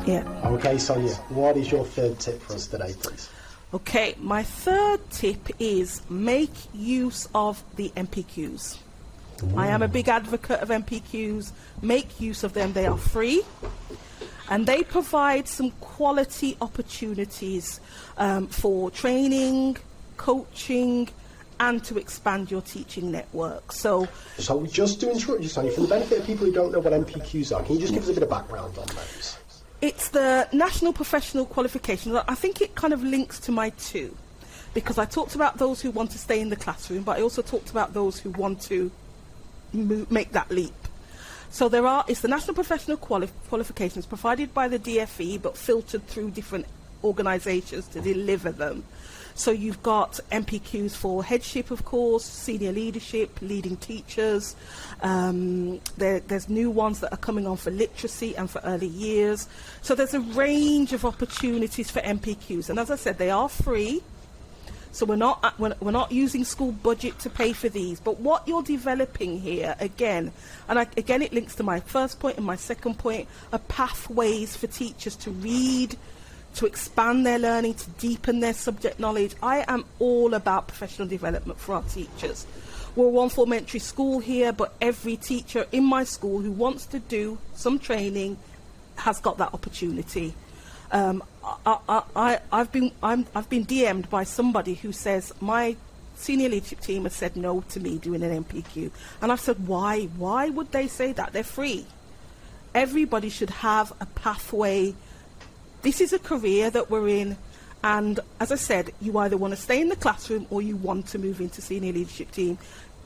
Yeah. Okay, Sonia, what is your third tip for us today, please? Okay, my third tip is make use of the NPQs. Ooh. I am a big advocate of NPQs. Make use of them. They are free, and they provide some quality opportunities for training, coaching, and to expand your teaching network. So just to interrupt you, Sonia, for the benefit of people who don't know what NPQs are, can you just give us a bit of background on those? It's the National Professional Qualifications. I think it kind of links to my two, because I talked about those who want to stay in the classroom, but I also talked about those who want to make that leap. So it's the National Professional Qualifications provided by the DFE, but filtered through different organisations to deliver them. So you've got NPQs for headship, of course, senior leadership, leading teachers. There's new ones that are coming on for literacy and for early years. So there's a range of opportunities for NPQs. And as I said, they are free. So we're not using school budget to pay for these. But what you're developing here, again it links to my first point and my second point, are pathways for teachers to read, to expand their learning, to deepen their subject knowledge. I am all about professional development for our teachers. We're a one-form entry school here, but every teacher in my school who wants to do some training has got that opportunity. I've been DM'd by somebody who says my senior leadership team has said no to me doing an NPQ, and I've said why? Why would they say that? They're free. Everybody should have a pathway. This is a career that we're in, and as I said, you either want to stay in the classroom or you want to move into senior leadership team.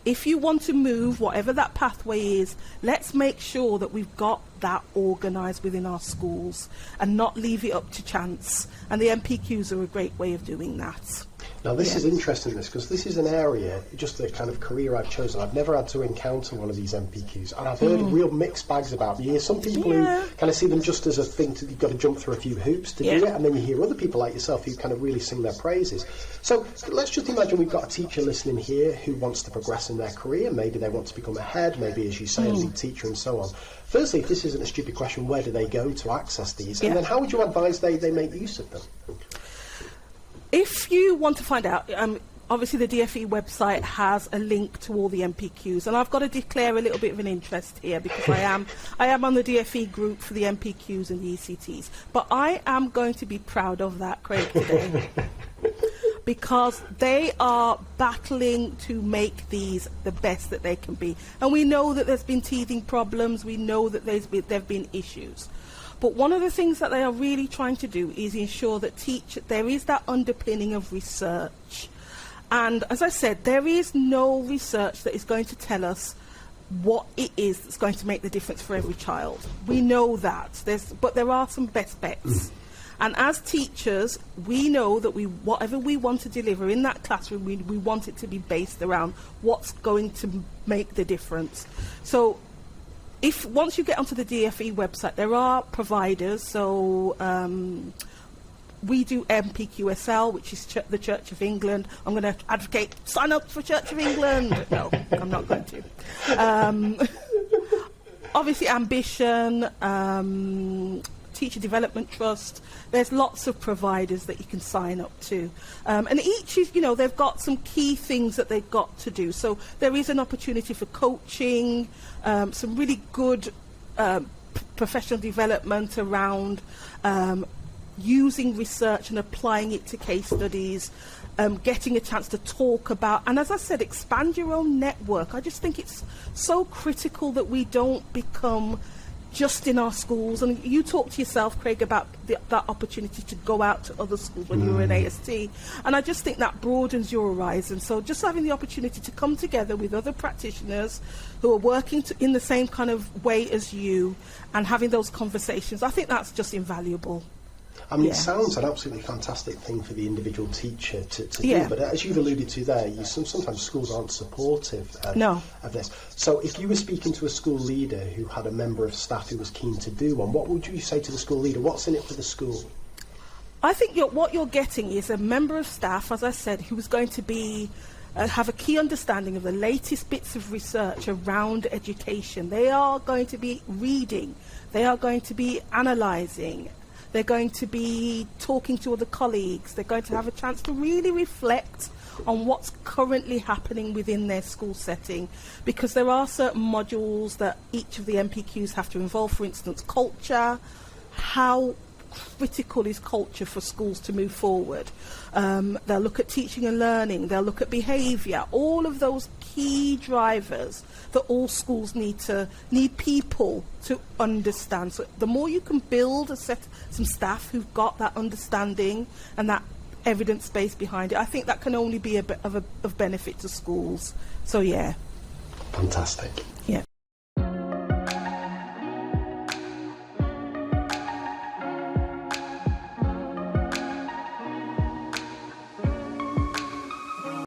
If you want to move, whatever that pathway is, let's make sure that we've got that organised within our schools and not leave it up to chance. And the NPQs are a great way of doing that. Now this is interesting, because this is an area, just the kind of career I've chosen. I've never had to encounter one of these NPQs, and I've heard real mixed bags about them. You hear some people who kind of see them just as a thing that you've got to jump through a few hoops to do it, and then you hear other people like yourself who kind of really sing their praises. So let's just imagine we've got a teacher listening here who wants to progress in their career. Maybe they want to become a head, maybe, as you say, a lead teacher and so on. Firstly, if this isn't a stupid question, where do they go to access these? And then how would you advise they make use of them? If you want to find out, obviously the DFE website has a link to all the NPQs, and I've got to declare a little bit of an interest here, because I am on the DFE group for the NPQs and the ECTs. But I am going to be proud of that, Craig, today, because they are battling to make these the best that they can be. And we know that there's been teething problems. We know that there have been issues. But one of the things that they are really trying to do is ensure that there is that underpinning of research. And as I said, there is no research that is going to tell us what it is that's going to make the difference for every child. We know that. But there are some best bets. And as teachers, we know that whatever we want to deliver in that classroom, we want it to be based around what's going to make the difference. So once you get onto the DFE website, there are providers. So we do NPQSL, which is the Church of England. I'm going to advocate, sign up for Church of England. No, I'm not going to. Obviously, Ambition, Teacher Development Trust. There's lots of providers that you can sign up to. And each is, they've got some key things that they've got to do. So there is an opportunity for coaching, some really good professional development around using research and applying it to case studies, getting a chance to talk about, and as I said, expand your own network. I just think it's so critical that we don't become just in our schools. And you talked to yourself, Craig, about that opportunity to go out to other schools when you were in AST, and I just think that broadens your horizon. So just having the opportunity to come together with other practitioners who are working in the same kind of way as you and having those conversations, I think that's just invaluable. I mean, it sounds an absolutely fantastic thing for the individual teacher to do, but as you've alluded to there, sometimes schools aren't supportive of this. So if you were speaking to a school leader who had a member of staff who was keen to do one, what would you say to the school leader? What's in it for the school? I think what you're getting is a member of staff, as I said, who is going to be have a key understanding of the latest bits of research around education. They are going to be reading. They are going to be analysing. They're going to be talking to other colleagues. They're going to have a chance to really reflect on what's currently happening within their school setting, because there are certain modules that each of the NPQs have to involve. For instance, culture. How critical is culture for schools to move forward? They'll look at teaching and learning. They'll look at behaviour. All of those key drivers that all schools need people to understand. So the more you can build some staff who've got that understanding and that evidence base behind it, I think that can only be of benefit to schools. So yeah. Fantastic. Yeah.